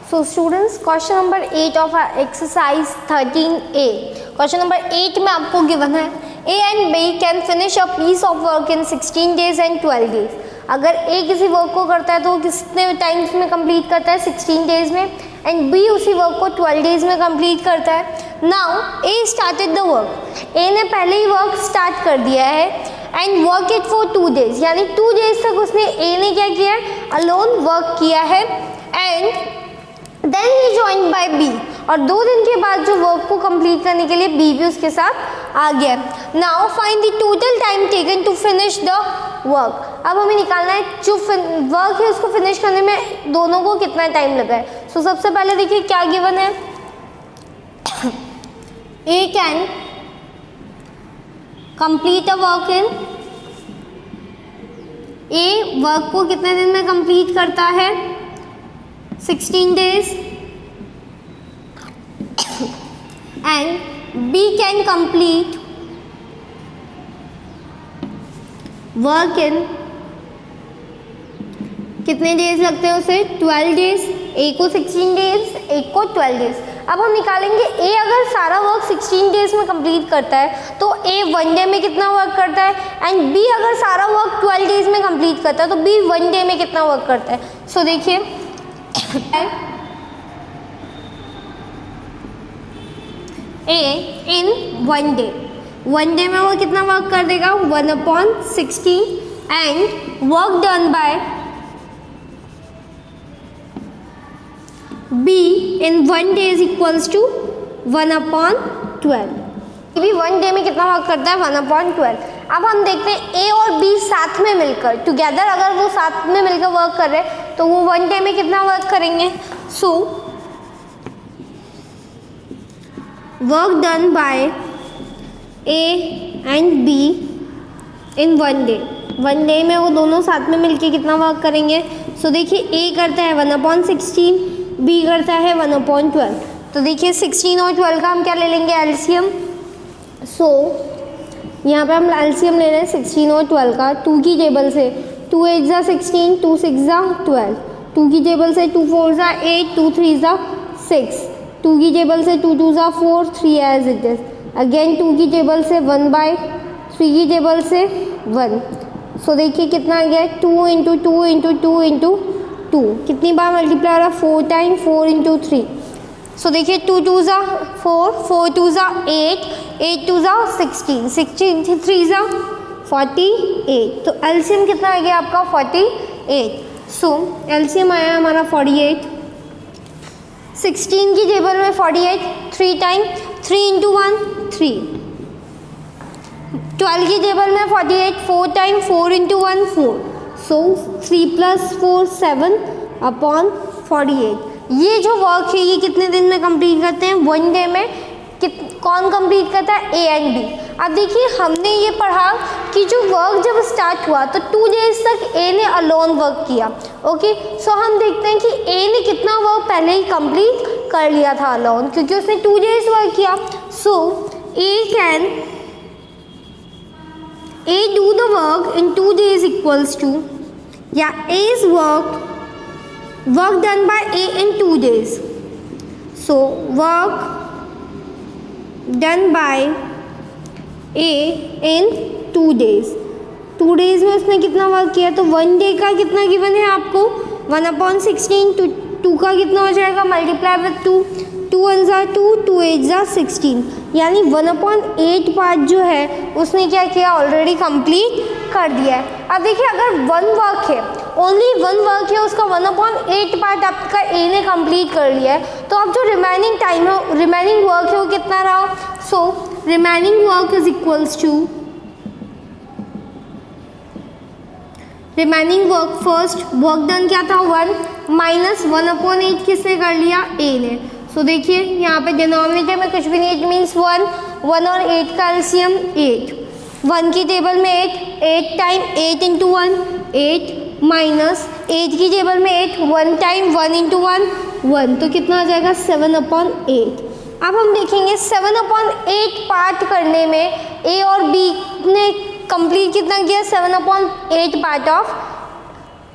So students, question number 8 of our exercise 13A. Question number 8 में आपको given है A and B can finish a piece of work in 16 days and 12 days. अगर A किसी work को करता है तो वो कितने टाइम्स में कंप्लीट करता है? 16 डेज में. एंड B उसी वर्क को 12 डेज में कंप्लीट करता है. Now A started the work. A ने पहले ही वर्क स्टार्ट कर दिया है and work it for 2 days, यानी 2 डेज तक उसने A ने क्या किया है? अलोन वर्क किया है. And then he joined by B, और 2 दिन के बाद जो वर्क को कंप्लीट करने के लिए बी भी उसके साथ आ गया. Now find the total time taken to finish the work. अब हमें निकालना है जो वर्क है उसको फिनिश करने में दोनों को कितना टाइम लगा है. सो सबसे पहले देखिए क्या गिवन है. A can complete a work in, A work को कितने दिन में कंप्लीट करता है? 16 days. And B can complete work in, कितने डेज लगते हैं उसे? 12 डेज. ए को 16 डेज, एक को 12 डेज. अब हम निकालेंगे ए अगर सारा वर्क 16 डेज में कंप्लीट करता है तो ए 1 डे में कितना वर्क करता है, एंड बी अगर सारा वर्क 12 डेज में कंप्लीट करता है तो बी 1 डे में कितना वर्क करता है. सो देखिए ए इन 1 डे, 1 डे में वो कितना वर्क कर देगा? 1/16. And work done by B in 1 day is equals to 1/12. भी 1 डे में कितना वर्क करता है? 1/12. अब हम देखते हैं ए और बी साथ में मिलकर टुगेदर, अगर वो साथ में मिलकर वर्क कर रहे हैं तो वो 1 डे में कितना वर्क करेंगे? So work done by A and B in 1 day, 1 day में वो दोनों साथ में मिलकर कितना वर्क करेंगे? सो देखिए ए करता है 1/16, बी करता है 1/12. तो देखिए 16 और 12 का हम क्या ले लेंगे? एलसीएम. सो यहाँ पे हम एलसीएम ले रहे हैं 16 और 12 का. 2 की टेबल से 2 8 ज़ा 16, 2 6 ज़ा 12. 2 की टेबल से 2 4 ज़ा 8, 2 3 ज़ा 6. 2 की टेबल से 2 2 ज़ा 4, 3 एज इट इज. अगेन 2 की टेबल से 1/3 की टेबल से 1. सो देखिए कितना आ गया? 2 इंटू 2 इंटू 2 इंटू 2. कितनी बार मल्टीप्लाई हो रहा है? 4 टाइम. 4 इंटू 3. सो देखिए 2 2 ज़ा 4, 4 2 ज़ा 8, 8 2 ज़ा 16, 16 3 ज़ा 48. तो एलसीएम कितना आ गया आपका? 48. सो एलसीएम आया हमारा 48. 16 की टेबल में 48, 3 टाइम 3 इंटू 1 3. 12 की टेबल में 48, 4 टाइम 4 इंटू 1 4. सो 3 + 4 7/48. ये जो वर्क है ये कितने दिन में कंप्लीट करते हैं? 1 डे में. कौन कंप्लीट करता है? A and B. अब देखिए हमने ये पढ़ा कि जो वर्क जब स्टार्ट हुआ तो 2 डेज तक ए ने अलोन वर्क किया. ओके, सो हम देखते हैं कि ए ने कितना वर्क पहले ही कंप्लीट कर लिया था अलोन, क्योंकि उसने 2 डेज वर्क किया. So A do the work in 2 days equals to, या as work done by A in 2 days. So work done by A in 2 days. 2 days में उसने कितना वर्क किया? तो 1 डे का कितना गिवन है आपको? 1/16. 2 का कितना हो जाएगा? Multiply with 2. 2 1 ज़ा 2, 2 8 ज़ा 16. यानी 1/8 पार्ट जो है उसने क्या किया? ऑलरेडी कंप्लीट कर दिया है. अब देखिए अगर 1 वर्क है, ओनली 1 वर्क है, उसका 1/8 पार्ट आपका ए ने कंप्लीट कर लिया है, तो अब जो रिमेनिंग टाइम है, रिमेनिंग वर्क है वो कितना रहा? So remaining work is equals to remaining work. First work done क्या था? 1 माइनस 1/8 किसने कर लिया? ए ने. सो देखिए यहाँ पे डिनोमिनेटर में कुछ भी नहीं, इट मीन्स 1 और 8 का एलसीएम 8. 1 की टेबल में 8 टाइम 8 इंटू 1 8, माइनस 8 की टेबल में 8, 1 टाइम 1 इंटू 1 1. तो कितना आ जाएगा? 7/8. अब हम देखेंगे 7/8 पार्ट करने में ए और बी ने कंप्लीट कितना किया? 7/8 पार्ट ऑफ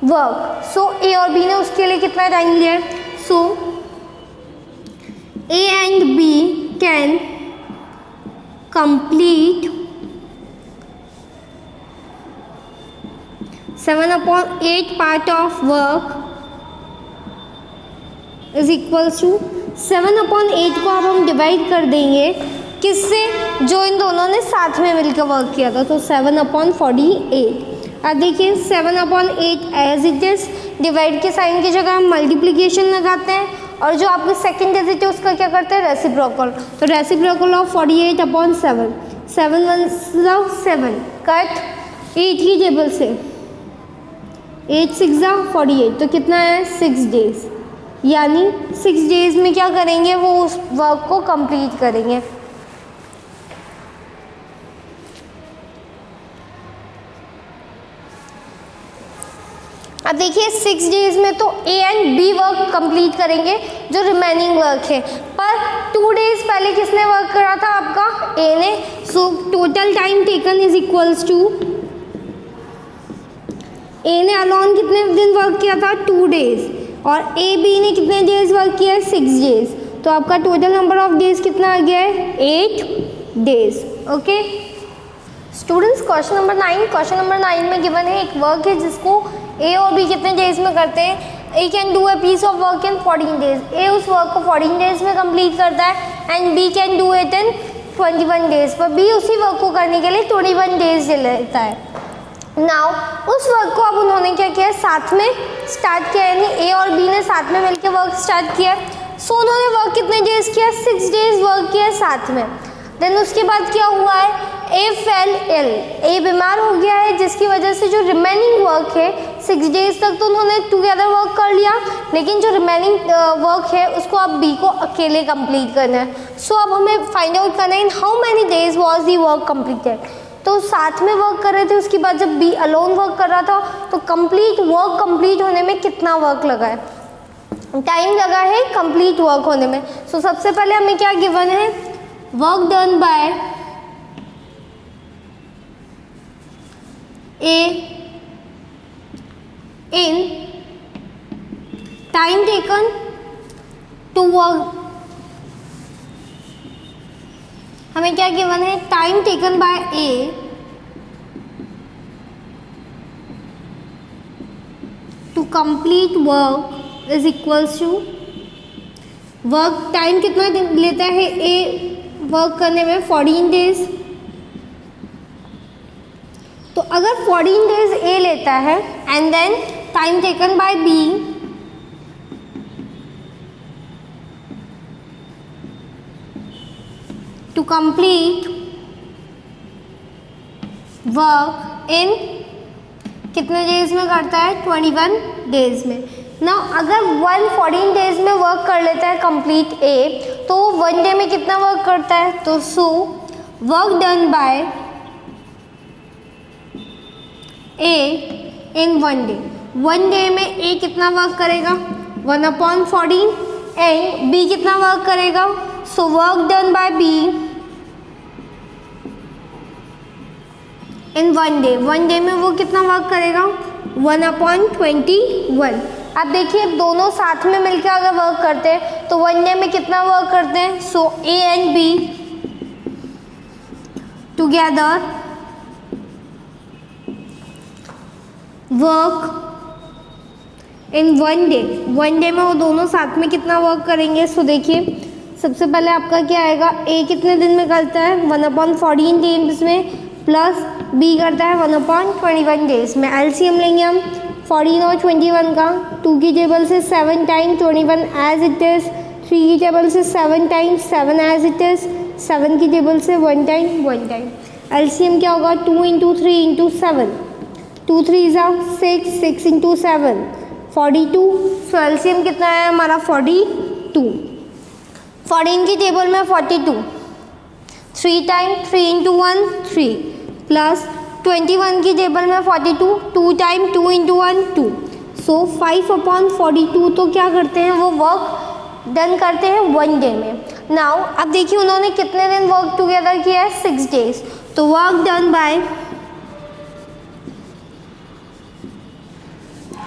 वर्क. सो ए और बी ने उसके लिए कितना टाइम लिया? सो A and B can complete 7/8 part of work is equals to 7/8 को अब हम डिवाइड कर देंगे किससे, जो इन दोनों ने साथ में मिलकर वर्क किया था, तो 7/48। अब देखिए 7/8 एज इट इज, डिवाइड के साइन की जगह हम मल्टीप्लिकेशन लगाते हैं, और जो आपके सेकंड डिजिट है उसका क्या करते हैं, रेसिप्रोकल। तो रेसिप्रोकल ऑफ 48/7, 7 1 7, कट 8 की टेबल से 8 6 48, तो कितना है 6 डेज, यानी 6 डेज में क्या करेंगे, वो उस वर्क को कंप्लीट करेंगे। अब देखिए 6 डेज में तो A and B work complete करेंगे जो रिमेनिंग वर्क है, पर 2 डेज पहले किसने वर्क करा था, आपका ए ने। So total time taken is equals to, A ने अलोन कितने दिन वर्क किया था, 2 डेज, और ए बी ने कितने डेज वर्क किया है, 6 डेज। तो आपका टोटल नंबर ऑफ डेज कितना आ गया है, 8 days. Okay students, question number 9 में गिवन है एक वर्क है जिसको ए और बी कितने डेज में करते हैं। A can do a piece of work in 14 days, A उस वर्क को 14 डेज में कंप्लीट करता है, and B can do it in 21 days, पर बी उसी वर्क को करने के लिए 21 डेज लेता है। नाउ उस वर्क को अब उन्होंने क्या किया, साथ में स्टार्ट किया, यानी ए और बी ने साथ में मिलकर वर्क स्टार्ट किया। सो उन्होंने वर्क कितने डेज किया, 6 डेज वर्क किया साथ में। देन उसके बाद क्या हुआ है, ए फेल इल, ए बीमार हो गया है, जिसकी वजह से जो रिमेनिंग वर्क है 6 डेज तक तो उन्होंने टुगेदर वर्क कर लिया, लेकिन जो रिमेनिंग वर्क है उसको अब बी को अकेले कंप्लीट करना है। सो अब हमें फाइंड आउट करना है इन how many days was the work completed. तो साथ में वर्क कर रहे थे, उसके बाद जब बी अलोन वर्क कर रहा था तो कंप्लीट वर्क कंप्लीट होने में कितना वर्क लगा है, टाइम लगा है कंप्लीट वर्क होने में। सो सबसे पहले हमें क्या गिवन है, work done by A in time taken to work, हमें क्या गिवन है, time taken by A to complete work is equals to, work time कितना लेता है ए वर्क करने में, 14 डेज। तो अगर 14 डेज ए लेता है and then time taken by B to complete work in कितने डेज में करता है, 21 डेज में। ना अगर 14 डेज में वर्क कर लेता है कंप्लीट ए, तो 1 डे में कितना वर्क करता है, तो सो work done by A in 1 day, 1 day में ए कितना वर्क करेगा, 1/14, एंड बी कितना वर्क करेगा, सो work done by B in 1 day, 1 day में वो कितना वर्क करेगा, 1/21। अब देखिए दोनों साथ में मिलकर अगर वर्क करते हैं तो 1 डे में कितना वर्क करते हैं, so A and B together work in 1 day, 1 day में वो दोनों साथ में कितना वर्क करेंगे। सो देखिए सबसे पहले आपका क्या आएगा, ए कितने दिन में करता है, 1/14 डेज में, प्लस बी करता है 1/21 डेज में। एलसीएम लेंगे हम 14 और 21 का, 2 की टेबल से 7 टाइम 21 एज इट इज़, 3 की टेबल से 7 टाइम 7 एज इट इज़, 7 की टेबल से 1 टाइम 1 टाइम। एलसीएम क्या होगा, 2 × 3 × 7, 2 3 6, 6 × 7 42। सो एलसीएम कितना है हमारा 42। 14 की टेबल में 42, 3 टाइम 3 × 1 3, प्लस 21 की टेबल में 42, 2 टाइम 2 × 1 2। सो 5/42 तो क्या करते हैं, वो वर्क डन करते हैं 1 डे में। नाउ अब देखिए उन्होंने कितने दिन वर्क टुगेदर किया है, 6 डेज। तो work done by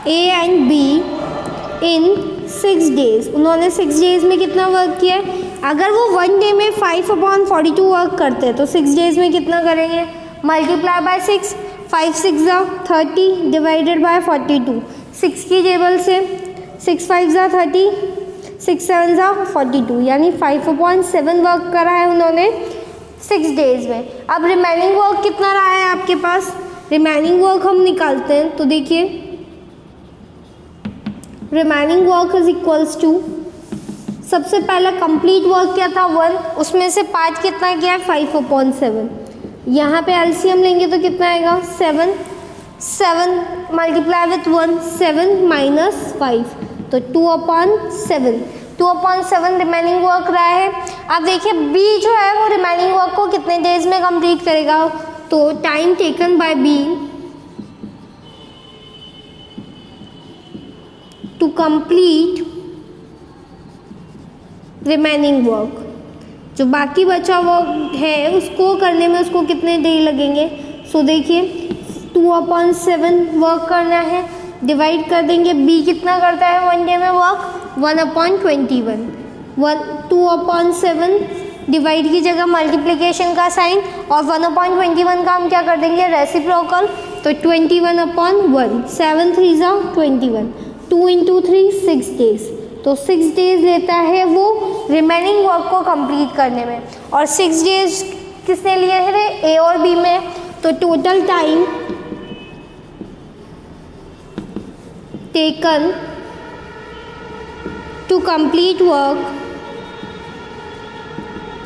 A and be in 6 days, उन्होंने 6 डेज में कितना वर्क किया है, अगर वो 1 डे में 5/42 वर्क करते हैं तो 6 डेज में कितना करेंगे, मल्टीप्लाई बाय 6, 5 6 जा 30 डिवाइडेड बाय 42, 6 की टेबल से 6 5 जा 30, 6 7 जा 42, यानी 5/7 वर्क करा है उन्होंने 6 डेज में। अब रिमेनिंग वर्क कितना रहा है आपके पास, रिमेनिंग वर्क हम निकालते हैं। तो देखिए remaining work is equals to, सबसे पहला कंप्लीट वर्क क्या था 1, उसमें से पार्ट कितना किया है 5/7, यहाँ पे एलसीएम लेंगे तो कितना आएगा 7, 7 मल्टीप्लाई विथ 1, 7 माइनस 5, तो 2/7, 2/7 रिमेनिंग वर्क रहा है। अब देखिए बी जो है वो रिमेनिंग वर्क को कितने डेज में कंप्लीट करेगा, तो time taken by B to complete remaining work, जो बाकी बचा वर्क है उसको करने में उसको कितने डे लगेंगे। सो देखिए 2/7 वर्क करना है, डिवाइड कर देंगे, बी कितना करता है 1 डे में वर्क 1/21, 2/7 डिवाइड की जगह मल्टीप्लिकेशन का साइन और 1/21 का हम क्या कर देंगे रेसिप्रोकल, तो 21/1, 7 3 जा 21, 2 × 3 6 डेज, तो 6 डेज लेता है वो रिमेनिंग वर्क को कंप्लीट करने में। और 6 डेज किसने लिए थे ए और बी में, तो total time taken to complete work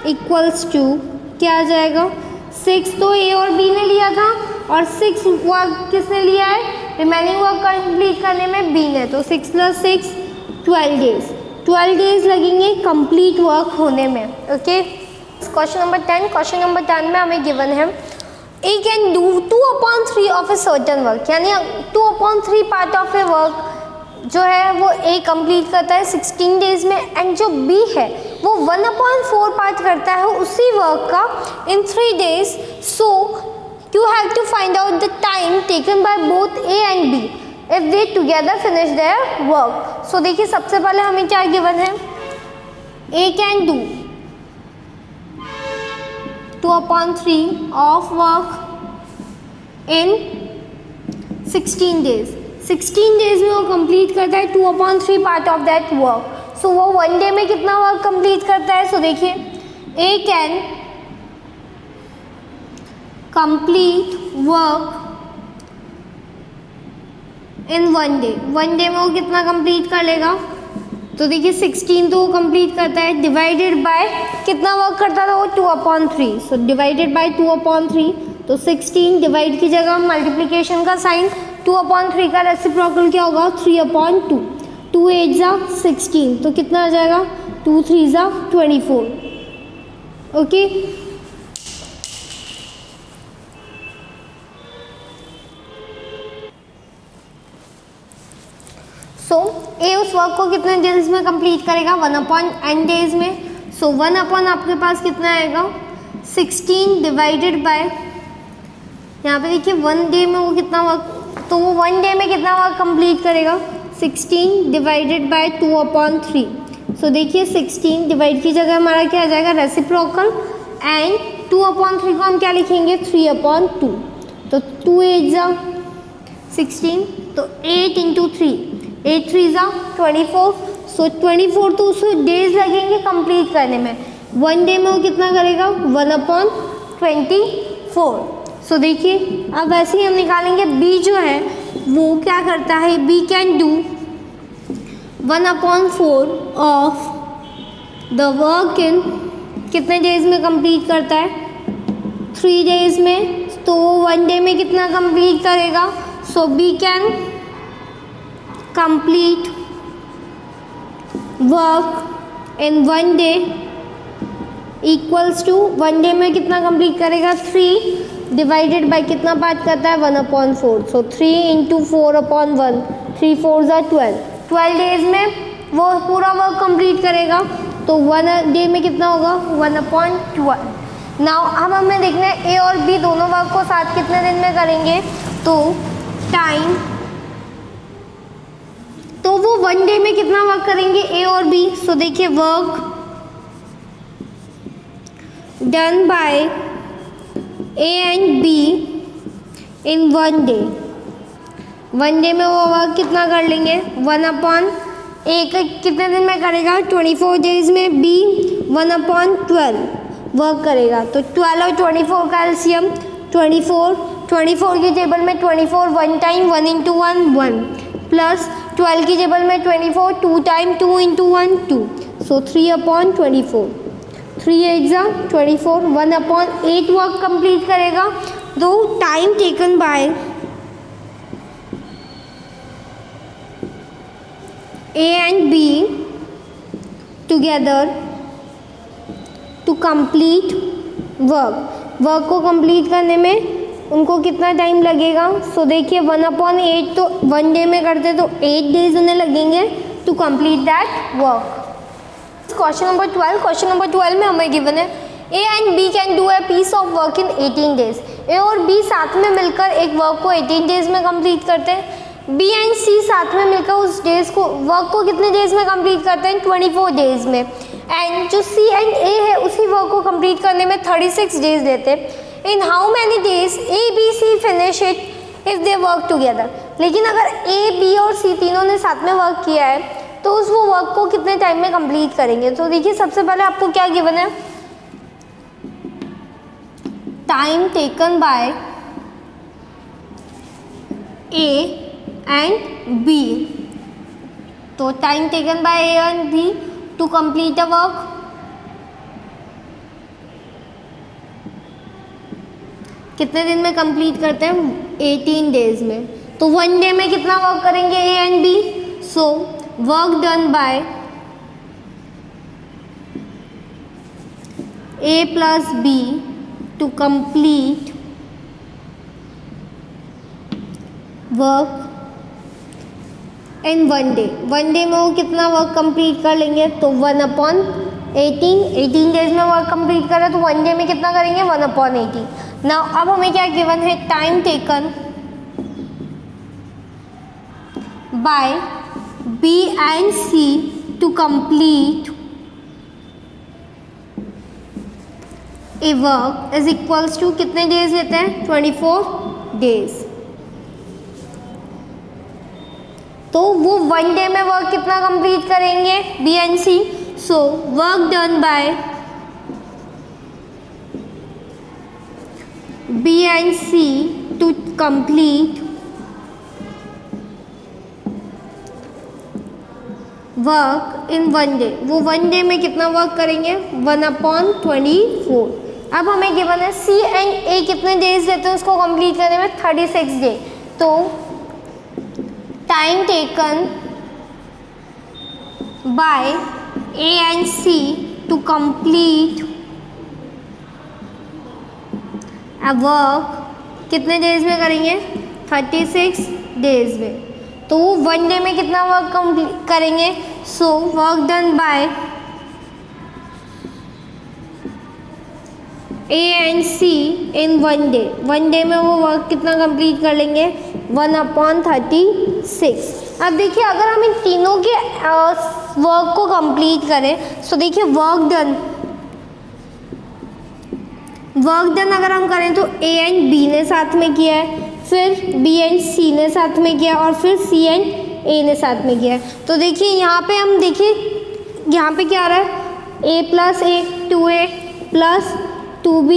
equals to क्या आ जाएगा 6, तो ए और बी ने लिया था और 6 वर्क किसने लिया है रिमेनिंग वर्क कंप्लीट करने में बी ने, तो 6 + 6 12 डेज, 12 डेज लगेंगे कंप्लीट वर्क होने में। Okay, question number 10, question number 10 में हमें गिवन है A can do 2/3 of a certain work, यानी 2/3 पार्ट ऑफ ए वर्क जो है वो ए कंप्लीट करता है 16 डेज में, एंड जो बी है वो 1/4 पार्ट करता है उसी वर्क का in 3 days. So you have to find out the time taken by both A and B if they together finish their work. So देखिए सबसे पहले हमें क्या गिवन है, A can do 2/3 of work in 16 days, 16 days में वो complete करता है 2/3 part of that work. So वो 1 डे में कितना वर्क कंप्लीट करता है, सो देखिए A can complete work in 1 day, 1 day में वो कितना कंप्लीट कर लेगा, तो देखिए 16 तो वो कंप्लीट करता है, डिवाइडेड बाय कितना वर्क करता था वो 2/3, सो डिवाइडेड बाय 2/3, तो 16 डिवाइड की जगह मल्टीप्लिकेशन का साइन, 2/3 का रेसिप्रोकल क्या होगा 3/2, 2 8 जा 16, तो कितना आ जाएगा 2 3 जा 24। ओके, सो ए उस वर्क को कितने डेज में कंप्लीट करेगा 1/n डेज में। सो 1/ आपके पास कितना आएगा 16 डिवाइडेड बाय, यहाँ पे देखिए 1 डे में वो कितना वर्क, तो वो 1 डे में कितना वर्क कंप्लीट करेगा 16 डिवाइडेड बाय 2/3। सो देखिए 16 डिवाइड की जगह हमारा क्या आ जाएगा रेसिप्रोकल, एंड 2/3 को हम क्या लिखेंगे 3/2, तो 2 8 जा 16, तो 8 × 3, 8 3 जा 24, सो 24 तो उसको डेज लगेंगे कंप्लीट करने में, 1 डे में वो कितना करेगा 1/24। सो देखिए अब वैसे ही हम निकालेंगे बी जो है वो क्या करता है, B can do 1/4 of the work in कितने डेज में कंप्लीट करता है 3 डेज में, तो वो 1 डे में कितना कंप्लीट करेगा। So B can complete work in 1 day equals to 1 day में कितना कंप्लीट करेगा 3 डिवाइडेड बाय कितना पार्ट करता है 1/4, सो 3 × 4/1, 3 4 जा 12, 12 डेज में वो पूरा वर्क कंप्लीट करेगा, तो 1 डे में कितना होगा 1/12। नाउ अब हमें देखना है ए और बी दोनों वर्क को साथ कितने दिन में करेंगे, तो टाइम, तो वो 1 डे में कितना वर्क करेंगे ए और बी। सो देखिए work done by A and B in 1 day. 1 day में वो वर्क कितना कर लेंगे, 1/A कितने दिन में करेगा, 24 डेज में। बी 1/12 वर्क करेगा। तो 12 और 24 का एलसीएम 24 की टेबल में 24 1 टाइम 1 × 1 1 प्लस 12 की टेबल में 24 2 टाइम 2 × 1 2। सो 3/24 3 8 24 1/8 वर्क कंप्लीट करेगा। तो time taken bye A and B together to complete work को कंप्लीट करने में उनको कितना टाइम लगेगा। सो देखिए 1/8 तो 1 डे में करते तो 8 डेज उन्हें लगेंगे to complete that work. Question number 12 में हमें गिवन है A and B can do a piece of work in 18 days. A और बी साथ में मिलकर एक वर्क को 18 डेज में कंप्लीट करते हैं। बी एंड सी साथ में मिलकर उस डेज को वर्क को कितने डेज में कंप्लीट करते हैं, 24 डेज में। एंड जो सी एंड ए है उसी वर्क को कंप्लीट करने में 36 डेज लेते हैं। In how many days A B C finish it if they work together. लेकिन अगर ए बी और सी तीनों ने साथ में वर्क किया है तो उस वो वर्क को कितने टाइम में कंप्लीट करेंगे। तो देखिए सबसे पहले आपको क्या गिवन है, time taken by A and B. तो time taken by A and B to complete a work, कितने दिन में कंप्लीट करते हैं, 18 डेज में। तो 1 डे में कितना वर्क करेंगे A and B. So work done by A plus B to complete work in 1 day. 1 day में वो कितना वर्क कंप्लीट कर लेंगे, तो 1/18 डेज में वर्क कंप्लीट कर रहे हैं तो 1 डे में कितना करेंगे, 1/18। नाउ अब हमें क्या गिवन है, time taken by B and C to complete a work is equals to कितने डेज लेते हैं, 24 डेज। तो वो 1 डे में वर्क कितना कंप्लीट करेंगे, B and C. So work done by B and C to complete work in 1 day. वो 1 day में कितना वर्क करेंगे, 1/24। अब हमें गिवन है सी एंड ए कितने डेज लेते हैं उसको कंप्लीट करने में, 36 डे। तो time taken by A and C to complete a work कितने डेज में करेंगे, 36 डेज में। तो वो 1 डे में कितना वर्क कंप्लीट करेंगे। So work done by A and C in 1 day. 1 day में वो वर्क कितना कंप्लीट कर लेंगे, 1/36। अब देखिए अगर हम इन तीनों के वर्क को कंप्लीट करें तो देखिए वर्क डन अगर हम करें तो ए एंड बी ने साथ में किया है, फिर बी एंड सी ने साथ में किया और फिर सी एंड ए ने साथ में किया है। तो देखिए यहाँ पे हम देखिए यहाँ पे क्या आ रहा है, a plus A 2a plus 2b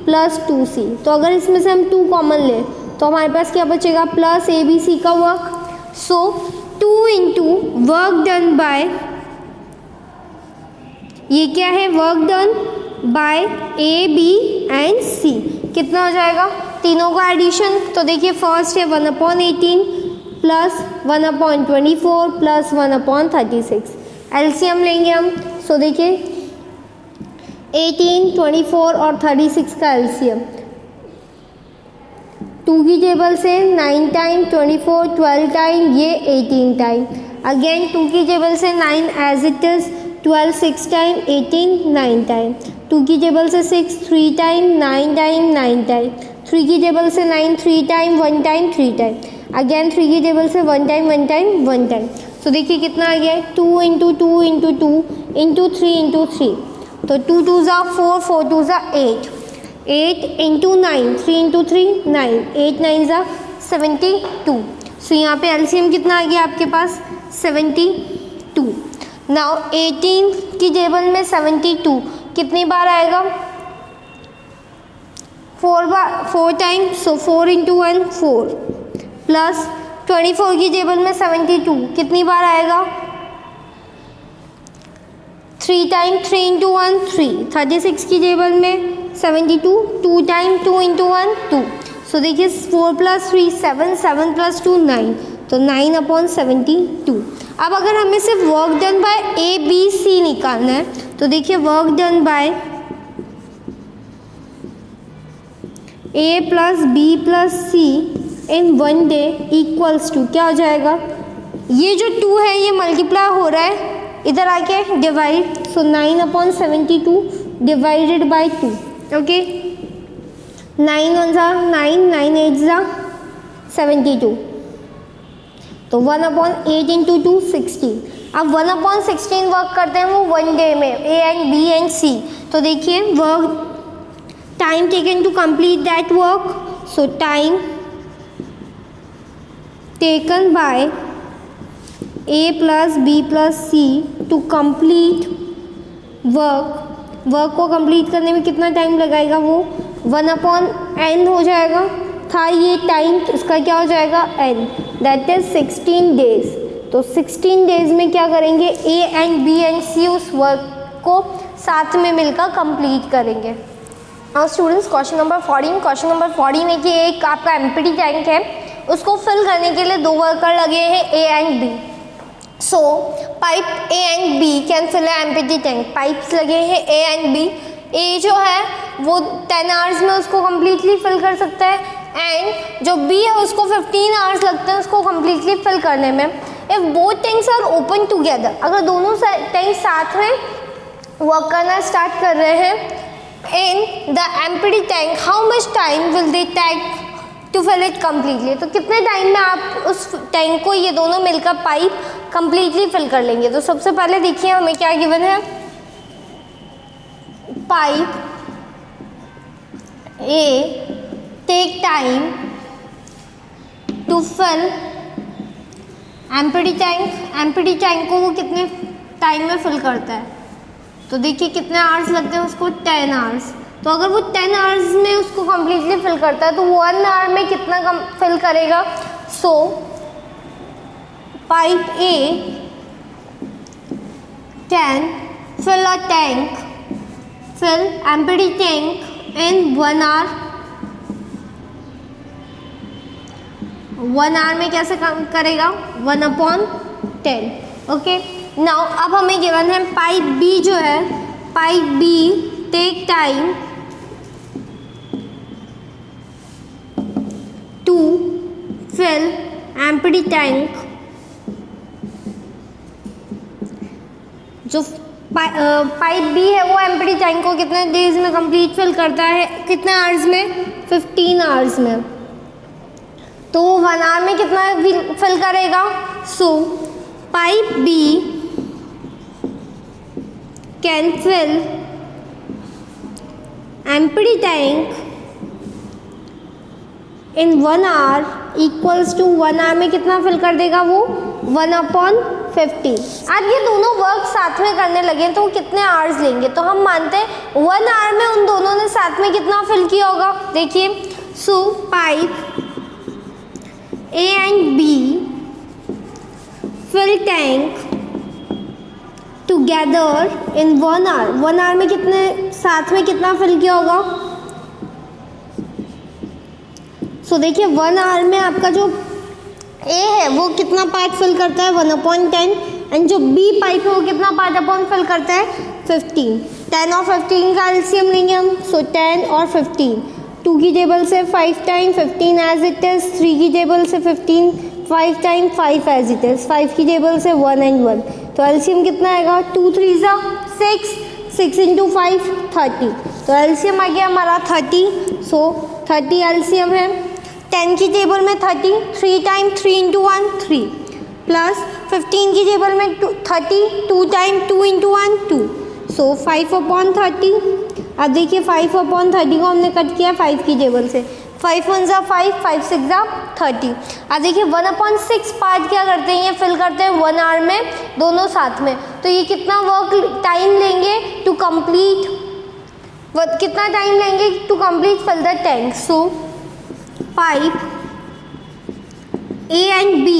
plus 2c। तो अगर इसमें से हम 2 कॉमन लें तो हमारे पास क्या बचेगा, प्लस ए बी सी का work. So 2 × work done by, ये क्या है, work done by A B and C, कितना हो जाएगा, तीनों का एडिशन। तो देखिए फर्स्ट है 1/18 प्लस 1/24 प्लस 1/36। एलसीएम लेंगे हम। सो देखिए 18, 24 और 36 का एलसीएम। 2 की टेबल से 9 टाइम 24, 12 टाइम, ये 18 टाइम। अगेन 2 की टेबल से 9 as it is, 12 6 time, 18 9 time. 2 की टेबल से 6 3 टाइम, 9 टाइम 9 टाइम। 3 की टेबल से 9 3 टाइम, 1 टाइम 3 टाइम। अगेन 3 की टेबल से 1 टाइम 1 टाइम 1 टाइम। तो देखिए कितना आ गया है, 2 × 2 × 2 × 3 × 3। तो 2 2 ज़ा 4, 4 2 ज़ा 8, 8 इंटू 9, 3 इंटू 3 9, 8 9 ज़ा 72। सो यहाँ पे एलसीएम कितना आ गया आपके पास 72। नाउ 18 की टेबल में 72 कितनी बार आएगा 4 टाइम्स, सो 4 इंटू 1 4, प्लस 24 की टेबल में 72 कितनी बार आएगा 3 टाइम, 3 इंटू 1 3, 36 की टेबल में 72 2 टाइम, 2 इंटू 1 2। सो देखिए 4 प्लस 3 7, 7 प्लस 2 9, तो 9/72। अब अगर हमें सिर्फ work done by A B C निकालना है तो देखिए work done by A plus B plus C in 1 day equals to क्या हो जाएगा, ये जो 2 है ये मल्टीप्लाई हो रहा है इधर आके divide, so 9/72 divided by 2। Okay 9 1 ज़ा 9, 9 8 ज़ा 72, तो 1/8 इंटू 2 16। अब 1/16 वर्क करते हैं वो 1 डे में A and B and C. तो देखिए work time taken to complete that work, so time taken by A plus B plus C to complete work को कंप्लीट करने में कितना टाइम लगाएगा वो 1/n हो जाएगा, था ये टाइम, इसका क्या हो जाएगा n, दैट इज 16 डेज। तो 16 डेज में क्या करेंगे ए एंड बी एंड सी उस वर्क को साथ में मिलकर कंप्लीट करेंगे। नाउ स्टूडेंट्स क्वेश्चन नंबर 14 है कि एक आपका एम्प्टी टैंक है, उसको फिल करने के लिए 2 वर्कर लगे हैं A and B. So pipe A and B can fill a empty tank, pipes लगे हैं ए एंड बी। ए जो है वो 10 आवर्स में उसको कम्प्लीटली फिल कर सकता है एंड जो बी है उसको 15 आवर्स लगते हैं उसको कम्प्लीटली फिल करने में। If both tanks are open together, अगर दोनों टैंक साथ में वर्क करना स्टार्ट कर रहे हैं in the empty tank, how much time will they take to fill it completely? तो कितने टाइम में आप उस टैंक को ये दोनों मिलकर पाइप completely फिल कर लेंगे। तो सबसे पहले देखिए हमें क्या गिवन है, pipe A take time to fill empty tank, empty tank को वो कितने टाइम में फिल करता है, तो देखिए कितने आवर्स लगते हैं उसको 10 आवर्स। तो अगर वो 10 आवर्स में उसको कम्प्लीटली फिल करता है तो 1 आवर में कितना फिल करेगा। So pipe A can fill a tank, fill empty tank in 1 hour. 1 hour में कैसे काम करेगा 1/10। ओके नाउ अब हमें गिवन है पाइप बी जो है, pipe B take time to fill empty tank. जो पाइप बी है वो एम्प्टी टैंक को कितने डेज में कंप्लीट फिल करता है, कितने आवर्स में 15 आवर्स में। तो 1 आवर में कितना फिल करेगा। So pipe B can fill empty tank in 1 hour equals to 1 hour में कितना फिल कर देगा वो 1/50। अब ये दोनों वर्क साथ में करने लगे तो वो कितने आवर्स लेंगे, तो हम मानते हैं 1 आवर में उन दोनों ने साथ में कितना फिल किया होगा। देखिए so pipe A and B fill tank together in 1 hour. 1 hour में कितने साथ में कितना फिल किया होगा। सो देखिए 1 आवर में आपका जो ए है वो कितना पार्ट फिल करता है 1/10 एंड जो बी पाइप है वो कितना पार्ट अपॉन फिल करता है 15। 10 और 15 का एलसीएम लेंगे हम। सो 10 और 15, 2 की टेबल से 5 टाइम 15 एज इट इज, 3 की टेबल से 15 5 टाइम 5 एज इट इज, 5 की टेबल से 1 एंड 1। तो एलसीएम कितना आएगा 2 3 ज़ा 6, 6 इंटू 5 30। तो एलसीएम आ गया हमारा 30। सो 30 एलसीएम है। 10 की टेबल में 30, 3 टाइम 3 इंटू 1 3, प्लस 15 की टेबल में 30, 2 टाइम 2 इंटू 1 2। सो 5/30। अब देखिए 5/30 को हमने कट किया 5 की टेबल से, 5 1 ज़ा 5, 5 6 ज़ा 30। अब देखिए 1/6 पार्ट क्या करते हैं, ये फिल करते हैं 1 आवर में दोनों साथ में। तो ये कितना वर्क टाइम लेंगे टू कंप्लीट, कितना टाइम लेंगे to complete fill the tank. So pipe A and B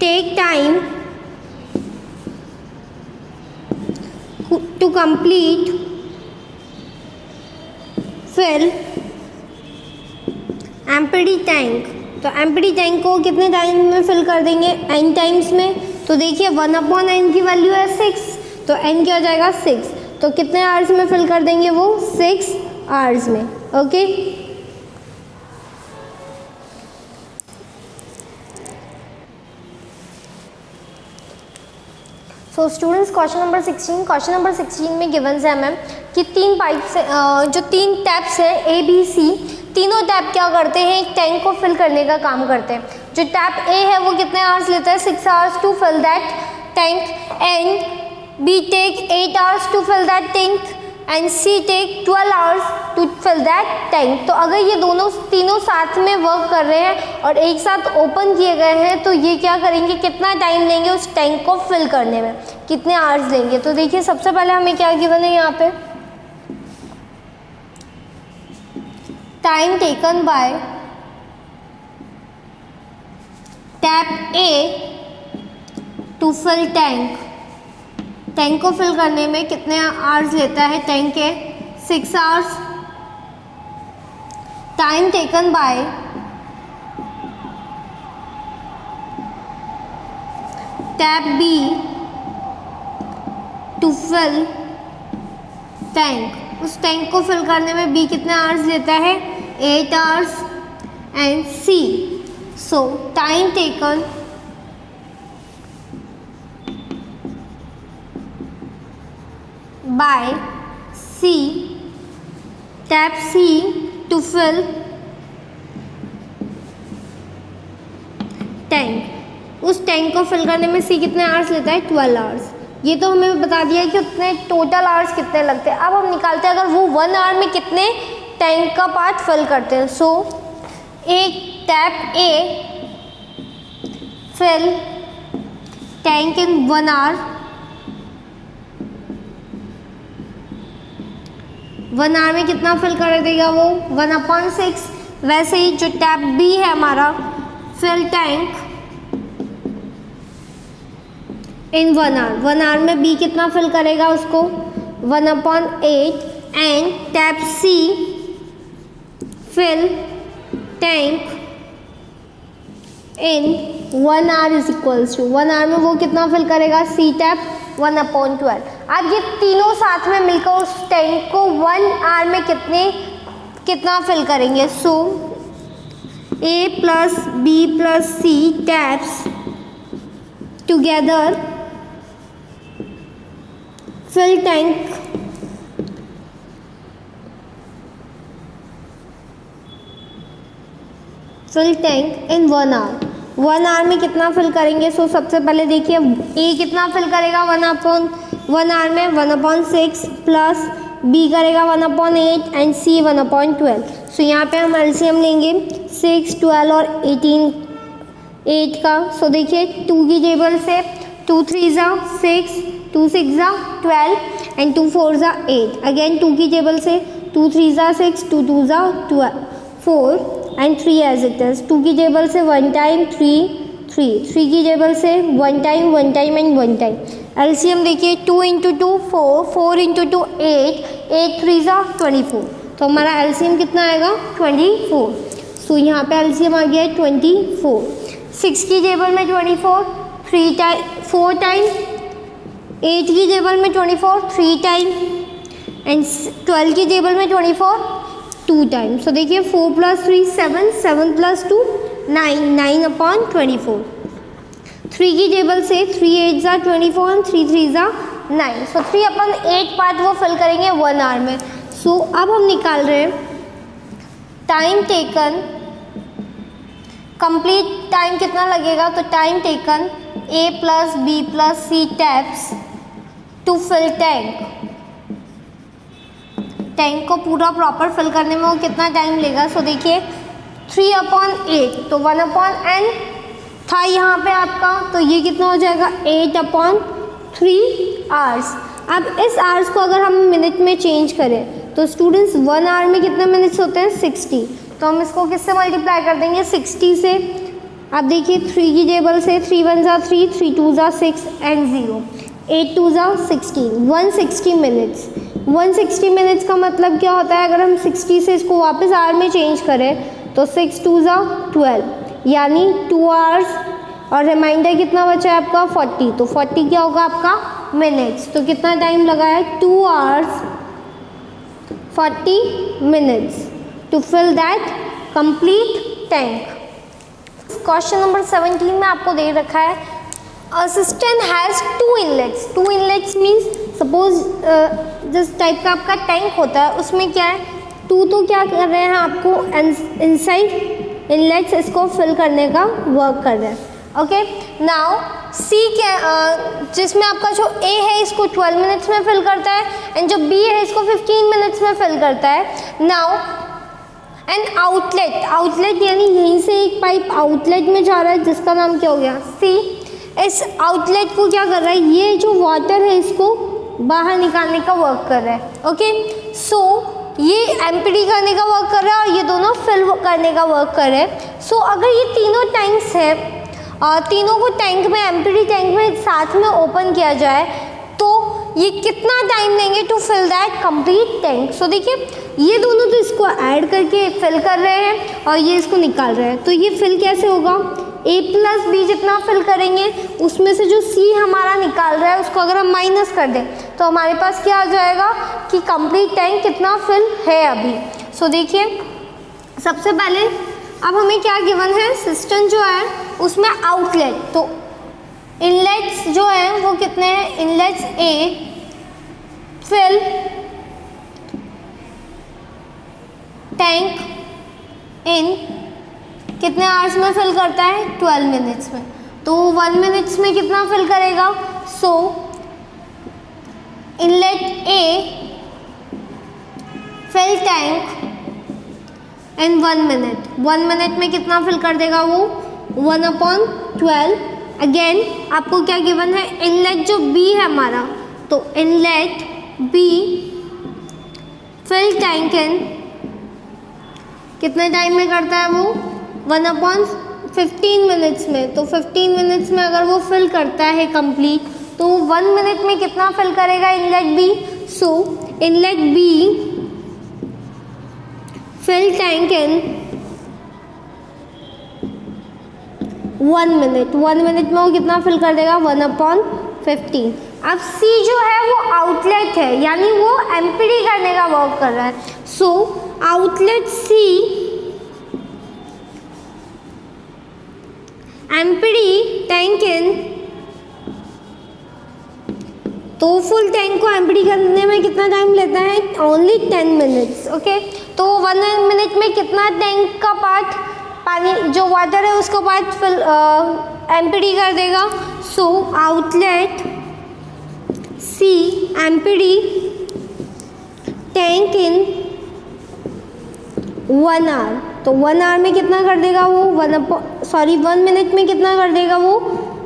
take time to complete fill empty tank। तो empty tank को कितने टाइम में फिल कर देंगे, n टाइम्स में। तो देखिए 1/n की वैल्यू है 6, तो n क्या हो जाएगा 6, तो कितने आवर्स में फिल कर देंगे वो 6 आवर्स में। Okay so students question number 16 में गिवन है मैम कि 3 पाइप से जो 3 टैप्स है A B C, तीनों टैप क्या करते हैं, एक टैंक को फिल करने का काम करते हैं। जो टैप A है वो कितने आवर्स लेता है, 6 hours to fill that tank, and B take 8 hours to fill that tank and C take 12 hours to fill that tank। तो अगर ये तीनों साथ में वर्क कर रहे हैं और एक साथ ओपन किए गए हैं तो ये क्या करेंगे, कितना टाइम लेंगे उस टैंक को फिल करने में, कितने आवर्स लेंगे। तो देखिए सबसे पहले हमें क्या गिवन है यहाँ पे, time taken by tap A to fill tank, tank को फिल करने में कितने आवर्स लेता है टैंक के, 6 hours. Time taken by tap B to fill tank, उस टैंक को फिल करने में B कितने आवर्स लेता है, 8 hours. And C, so time taken by C, tap C to fill tank, उस टैंक को फिल करने में C कितने आवर्स लेता है, 12 आवर्स। ये तो हमें बता दिया कि उतने टोटल आवर्स कितने लगते हैं। अब हम निकालते हैं अगर वो 1 आवर में कितने टैंक का पार्ट फिल करते हैं। सो एक tap A fill tank in 1 hour, 1 hour में कितना फिल कर देगा वो, 1/6। वैसे ही जो टैप B है हमारा, fill tank in 1 hour, 1 hour में B कितना फिल करेगा उसको, 1/8। And tap C fill tank in 1 hour is equals to, 1 hour में वो कितना फिल करेगा, C टैप 1/12। अब ये तीनों साथ में मिलकर उस टैंक को 1 आवर में कितना फिल करेंगे। सो A plus B plus C taps together fill tank in 1 hour, 1 hour में कितना फिल करेंगे। सो सबसे पहले देखिए A कितना फिल करेगा 1 आवर में, 1/6 प्लस B करेगा 1/8 एंड C 1/12। सो यहाँ पे हम एलसीएम लेंगे 6, 12 और 18, 8 का। सो देखिए 2 की टेबल से 2 3 ज़ा 6, 2 6 ज़ा 12 एंड 2 4 ज़ा 8। अगेन 2 की टेबल से 2 3 ज़ा 6, 2 2 ज़ा 4 एंड 3 एज इट इज। 2 की टेबल से 1 टाइम 3 3 की टेबल से 1 टाइम एंड 1 टाइम। एलसीएम देखिए 2 × 2 4, 4 × 2 8, 8 3 ज़ा 24। तो हमारा एलसीएम कितना आएगा 24। सो यहाँ पे एलसीएम आ गया है 24। 6 की टेबल में 24, 4 टाइम, 8 की टेबल में 24, 3 टाइम एंड 12 की टेबल में 24, 2 टाइम। सो देखिए 4 + 3 7, 7 + 2 9, 9/24। 3 की टेबल से 3 8 ज़ा 24 एंड 3 3 ज़ा 9। सो 3/8 पार्ट वो फिल करेंगे 1 आवर में। सो अब हम निकाल रहे हैं टाइम टेकन, कंप्लीट टाइम कितना लगेगा। तो time taken A plus B plus C taps to fill tank. Tank को पूरा प्रॉपर फिल करने में वो कितना टाइम लेगा? सो देखिए 3/8 तो 1/n था यहाँ पे आपका, तो ये कितना हो जाएगा 8/3 आवर्स। अब इस आवर्स को अगर हम मिनट में चेंज करें तो स्टूडेंट्स 1 आवर में कितने मिनट्स होते हैं? 60। तो हम इसको किससे मल्टीप्लाई कर देंगे? 60 से। अब देखिए 3 की टेबल से 3 1 ज़ा 3, 3 2 ज़ा 6 एंड 0, 8 2 ज़ा 16, 160 मिनट्स। 160 मिनट्स का मतलब क्या होता है? अगर हम 60 से इसको वापस आवर में चेंज करें तो 6 2 ज़ा 12, यानी 2 आवर्स, और रिमाइंडर कितना बचा है आपका? 40। तो 40 क्या होगा आपका? मिनट्स। तो कितना टाइम लगा है? 2 hours 40 minutes to fill that complete tank. Question number 17 में आपको दे रखा है a system has 2 inlets. 2 inlets means suppose जिस टाइप का आपका टैंक होता है उसमें क्या है 2 तो क्या कर रहे हैं आपको इनसाइड इनलेट्स इसको फिल करने का वर्क कर रहे हैं। ओके, नाउ सी क्या जिसमें आपका जो ए है इसको 12 मिनट्स में फिल करता है एंड जो बी है इसको 15 मिनट्स में फिल करता है। नाउ एंड आउटलेट यानी यहीं से एक पाइप आउटलेट में जा रहा है जिसका नाम क्या हो गया? सी। इस आउटलेट को क्या कर रहा है? ये जो वाटर है इसको बाहर निकालने का वर्क कर रहा है। ओके, सो ये एम्प्टी करने का वर्क कर रहा है और ये दोनों फिल करने का वर्क कर रहे हैं। सो अगर ये तीनों टैंक्स है और तीनों को टैंक में एम्प्टी टैंक में साथ में ओपन किया जाए तो ये कितना टाइम लेंगे to fill that complete tank? So देखिए ये दोनों तो इसको ऐड करके फिल कर रहे हैं और ये इसको निकाल रहे हैं, तो ये फिल कैसे होगा? A प्लस बी जितना फिल करेंगे उसमें से जो C हमारा निकाल रहा है उसको अगर हम माइनस कर दें तो हमारे पास क्या आ जाएगा कि कंप्लीट टैंक कितना फिल है अभी। सो देखिए सबसे पहले अब हमें क्या गिवन है? सिस्टम जो है उसमें आउटलेट, तो इनलेट्स जो है वो कितने हैं? Inlets A fill tank in कितने आवर्स में फिल करता है? 12 मिनट्स में। तो 1 मिनट्स में कितना फिल करेगा? So inlet A fill tank in 1 minute. 1 minute में कितना फिल कर देगा वो? 1/12। अगेन आपको क्या गिवन है? इनलेट जो बी है हमारा, तो inlet B fill tank in कितने टाइम में करता है वो? 1/15 मिनट्स में। तो 15 मिनट्स में अगर वो फिल करता है कंप्लीट तो 1 मिनट में कितना फिल करेगा inlet B? So inlet B fill tank in 1 minute. 1 minute में वो कितना फिल कर देगा? 1/15। अब सी जो है वो आउटलेट है यानी वो एम्प्टी करने का वर्क कर रहा है। So outlet C empty tank in, तो फुल टैंक को एम्प्टी करने में कितना टाइम लेता है? Only 10 minutes. ओके, तो 1 मिनट में कितना टैंक का पार्ट पानी जो वाटर है उसको पार्ट फिल एम्प्टी कर देगा? So outlet C empty tank in 1 hour. तो 1 आवर में कितना कर देगा वो? 1 मिनट में कितना कर देगा वो?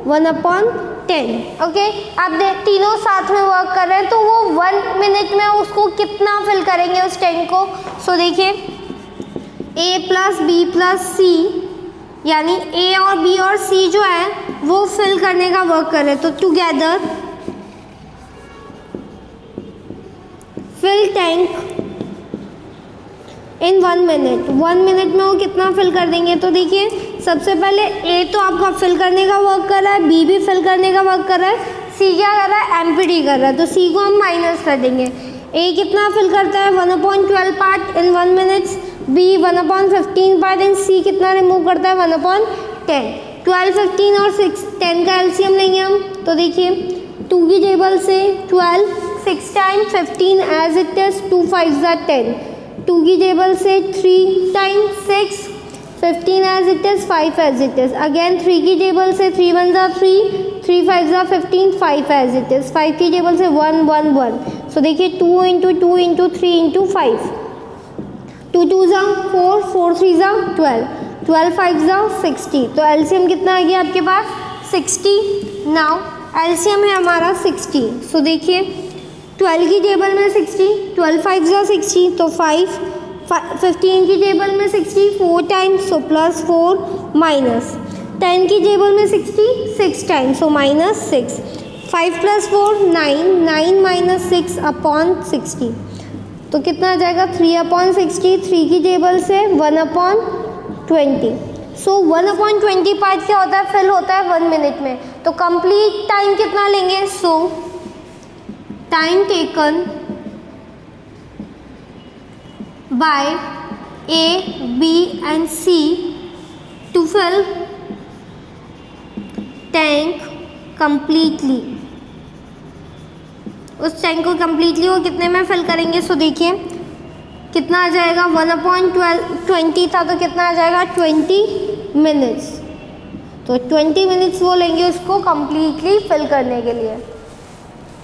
1/10। ओके, अब तीनों साथ में वर्क कर रहे हैं तो वो 1 मिनट में उसको कितना फिल करेंगे उस टैंक को? सो देखिए A प्लस बी प्लस सी यानी A और B और C जो है वो फिल करने का वर्क कर रहे हैं, तो together fill tank in 1 minute. 1 minute में वो कितना फिल कर देंगे? तो देखिए सबसे पहले A तो आपका फिल करने का वर्क कर रहा है, B भी फिल करने का वर्क कर रहा है, C क्या कर रहा है? एम्प्टी कर रहा है, तो C को हम माइनस कर देंगे। A कितना फिल करता है? 1/12 part in 1 minutes, B 1/15 part and C कितना रिमूव करता है? 1/10। 12, 15 और 10 का एलसीएम लेंगे हम, तो देखिए 2 की टेबल से 12, 6 टाइम 15 एज इट इज, 2 5 ज़ा 10। 2 की टेबल से 3 time 6, 15 as it is, 5 as it is. Again 3 की टेबल से 3 1 ज़ा 3, 3 5 ज़ा 15, 5 एज इट इज़, 5 की टेबल से 1 1 1, सो देखिए 2 इंटू 2 इंटू 3 इंटू 5, 2 2 ज़ा 4, 4 3 ज़ा 12, 12 5 ज़ा 60, तो एलसीएम कितना आ गया आपके पास 60। नाउ एलसीएम है हमारा 60, सो देखिए 12 की टेबल में 60, 12 5 ज़ा 60, तो 5, 15 की टेबल में 60 4 टाइम्स, सो प्लस 4 माइनस, 10 की टेबल में 60 6 times, so minus 6, 5 plus 4 9, 9 minus 6 upon 60, तो कितना आ जाएगा 3 अपॉन 60, 3 की टेबल से 1 अपॉन 20, सो 1 अपॉन 20 पार्ट क्या होता है, फिल होता है 1 मिनट में, तो कंप्लीट टाइम कितना लेंगे, सो time taken by A, B and C to fill tank completely, उस टैंक को कम्प्लीटली वो कितने में फिल करेंगे, सो देखिए कितना आ जाएगा 1 अपॉन 20 था, तो कितना आ जाएगा 20 मिनट्स, तो 20 मिनट्स वो लेंगे उसको कम्प्लीटली फिल करने के लिए।